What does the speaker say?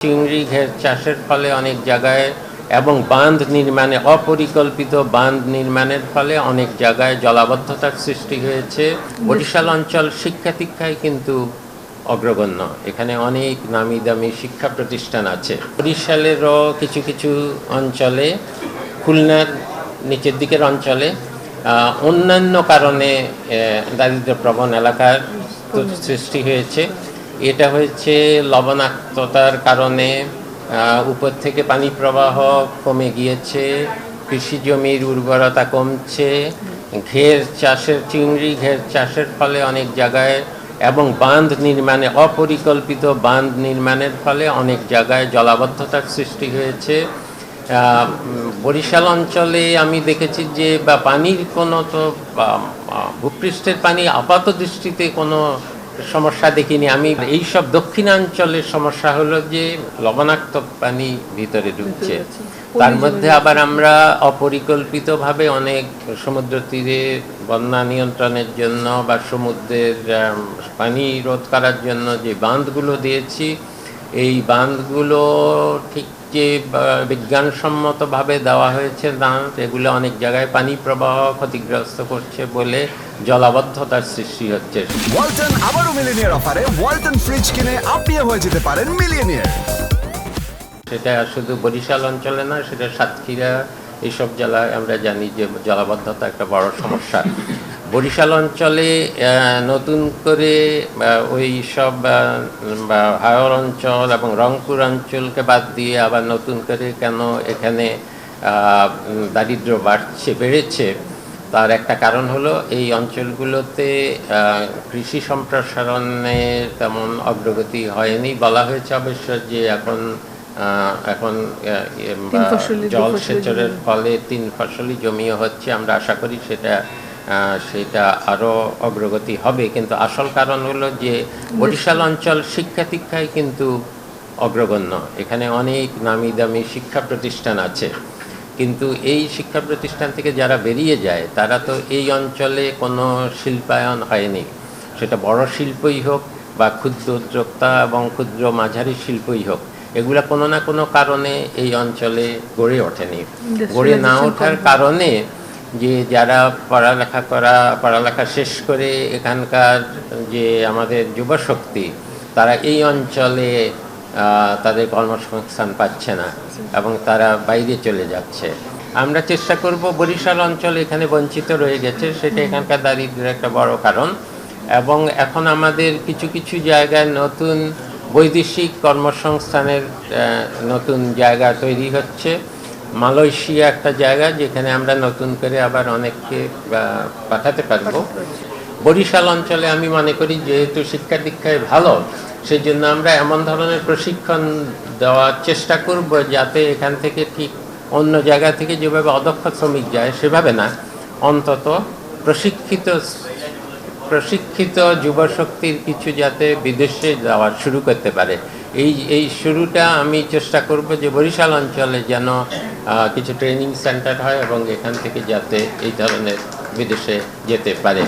চিংড়ি ঘের চাষের ফলে অনেক জায়গায় এবং বাঁধ নির্মাণে অপরিকল্পিত বাঁধ নির্মাণের ফলে অনেক জায়গায় জলাবদ্ধতার সৃষ্টি হয়েছে। বরিশাল অঞ্চল শিক্ষা দীক্ষায় কিন্তু অগ্রগণ্য। এখানে অনেক নামি দামি শিক্ষা প্রতিষ্ঠান আছে। বরিশালেরও কিছু কিছু অঞ্চলে, খুলনার নিচের দিকের অঞ্চলে অন্যান্য কারণে দারিদ্র্যপ্রবণ এলাকার সৃষ্টি হয়েছে। এটা হয়েছে লবণাক্ততার কারণে, উপর থেকে পানি প্রবাহ কমে গিয়েছে, কৃষি জমির উর্বরতা কমছে, চিংড়ি ঘের চাষের ফলে অনেক জায়গায় এবং বাঁধ নির্মাণে অপরিকল্পিত বাঁধ নির্মাণের ফলে অনেক জায়গায় জলাবদ্ধতার সৃষ্টি হয়েছে। বরিশাল অঞ্চলে আমি দেখেছি যে পানির কোনো তো ভূপৃষ্ঠের পানি আপাত দৃষ্টিতে কোনো সমস্যা দেখিনি আমি। এইসব দক্ষিণাঞ্চলের সমস্যা হলো যে লবণাক্ত পানি ভিতরে ঢুকছে। তার মধ্যে আবার আমরা অপরিকল্পিতভাবে অনেক সমুদ্র তীরে বন্যা নিয়ন্ত্রণের জন্য বা সমুদ্রের পানি রোধ করার জন্য যে বাঁধগুলো দিয়েছি, এই বাঁধগুলো ঠিক যে বিজ্ঞানসম্মতভাবে দেওয়া হয়েছে না, এগুলো অনেক জায়গায় পানি প্রবাহ ক্ষতিগ্রস্ত করছে বলে জলাবদ্ধতার সৃষ্টি হচ্ছে। ওয়ালটন আবারও মিলিয়নিয়ার অফারে ওয়ালটন ফ্রিজ কিনে আপনিও হয়ে যেতে পারেন মিলিয়নিয়ার। সেটা শুধু বরিশাল অঞ্চলে না, সেটা সাতক্ষীরা এইসব জেলায় আমরা জানি যে জলাবদ্ধতা একটা বড় সমস্যা। বরিশাল অঞ্চলে নতুন করে ওই সব হাওর অঞ্চল এবং রংপুর অঞ্চলকে বাদ দিয়ে আবার নতুন করে কেন এখানে দারিদ্র্য বেড়েছে, তার একটা কারণ হলো এই অঞ্চলগুলোতে কৃষি সম্প্রসারণে তেমন অগ্রগতি হয়নি। বলা হয়েছে অবশ্য যে এখন জলসেচনের ফলে 3 ফসলি জমিও হচ্ছে। আমরা আশা করি সেটা আরও অগ্রগতি হবে, কিন্তু আসল কারণ হলো যে বরিশাল অঞ্চল শিক্ষা দীক্ষায় কিন্তু অগ্রগণ্য। এখানে অনেক নামি দামি শিক্ষা প্রতিষ্ঠান আছে, কিন্তু এই শিক্ষা প্রতিষ্ঠান থেকে যারা বেরিয়ে যায় তারা তো এই অঞ্চলে কোনো শিল্পায়ন হয়নি। সেটা বড় শিল্পই হোক বা ক্ষুদ্র উদ্যোক্তা এবং ক্ষুদ্র মাঝারি শিল্পই হোক, এগুলা কোনো না কোনো কারণে এই অঞ্চলে গড়ে ওঠেনি। গড়ে না ওঠার কারণে যে যারা পড়ালেখা শেষ করে এখানকার যে আমাদের যুবশক্তি, তারা এই অঞ্চলে তাদের কর্মসংস্থান পাচ্ছে না এবং তারা বাইরে চলে যাচ্ছে। আমরা চেষ্টা করব, বরিশাল অঞ্চল এখানে বঞ্চিত রয়ে গেছে, সেটা এখানকার দারিদ্র্যের একটা বড় কারণ। এবং এখন আমাদের কিছু কিছু জায়গায় নতুন বৈদেশিক কর্মসংস্থানের নতুন জায়গা তৈরি হচ্ছে। মালয়েশিয়া একটা জায়গা যেখানে আমরা নতুন করে আবার অনেককে পাঠাতে পারবো। বরিশাল অঞ্চলে আমি মনে করি যেহেতু শিক্ষা দীক্ষায় ভালো, সেই জন্য আমরা এমন ধরনের প্রশিক্ষণ দেওয়ার চেষ্টা করব যাতে এখান থেকে ঠিক অন্য জায়গা থেকে যেভাবে অদক্ষ শ্রমিক যায় সেভাবে না, অন্তত প্রশিক্ষিত যুবশক্তির কিছু যাতে বিদেশে যাওয়া শুরু করতে পারে। এই শুরুটা আমি চেষ্টা করব যে বরিশাল অঞ্চলে যেন কিছু ট্রেনিং সেন্টার হয় এবং এখান থেকে যাতে এই ধরনের বিদেশে যেতে পারে।